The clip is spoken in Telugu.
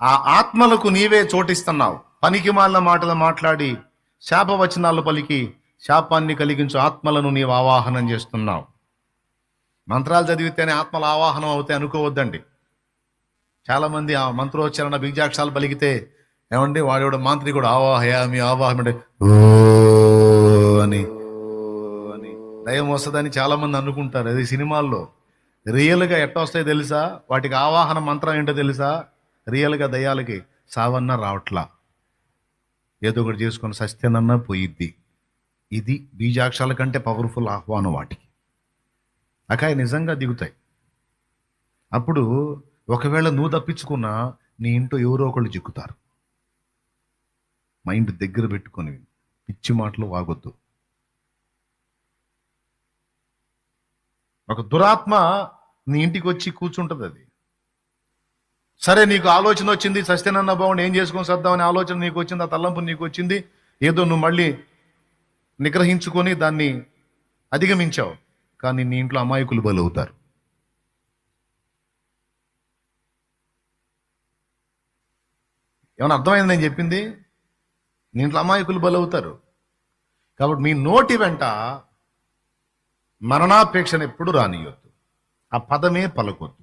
ఆ ఆత్మలకు నీవే చోటిస్తున్నావు. పనికి మాలిన మాటలు మాట్లాడి శాపవచనాలు పలికి శాపాన్ని కలిగించు ఆత్మలను నీవు ఆవాహనం చేస్తున్నావు. మంత్రాలు చదివితేనే ఆత్మల ఆవాహనం అవుతాయి అనుకోవద్దండి. చాలామంది ఆ మంత్రోచ్చారణ బీజాక్షరాలు పలికితే ఏమండి వాడు మాంత్రికుడు ఆవాహయామి ఆవాహం అంటే ఓ అని దయ్యం వస్తుందని చాలా మంది అనుకుంటారు. అది సినిమాల్లో. రియల్గా ఎట్ట వస్తాయో తెలుసా? వాటికి ఆవాహన మంత్రం ఏంటో తెలుసా? రియల్గా దయ్యాలకి సావన్నా రావట్లా, ఏదో ఒకటి చేసుకొని సస్తేనన్నా పోయిద్ది. ఇది బీజాక్షరాల కంటే పవర్ఫుల్ ఆహ్వానం వాటికి. అకాయ నిజంగా దిగుతాయి. అప్పుడు ఒకవేళ నువ్వు తప్పించుకున్నా నీ ఇంట్లో ఎవరో ఒకళ్ళు చిక్కుతారు. మైండ్ దగ్గర పెట్టుకొని పిచ్చి మాటలు వాగొద్దు. ఒక దురాత్మ నీ ఇంటికి వచ్చి కూర్చుంటుంది. అది సరే, నీకు ఆలోచన వచ్చింది, సస్తేనన్న బాగుండి ఏం చేసుకొని సద్దామని ఆలోచన నీకు వచ్చింది, ఆ తలంపు నీకు వచ్చింది, ఏదో నువ్వు మళ్ళీ నిగ్రహించుకొని దాన్ని అధిగమించావు. కానీ నీ ఇంట్లో అమాయకులు బలవుతారు. ఏమైనా అర్థమైంది నేను చెప్పింది? నీ ఇంట్లో అమాయకులు బలవుతారు. కాబట్టి మీ నోటి వెంట మరణాపేక్షను ఎప్పుడు రానియొద్దు. ఆ పదమే పలకొద్దు.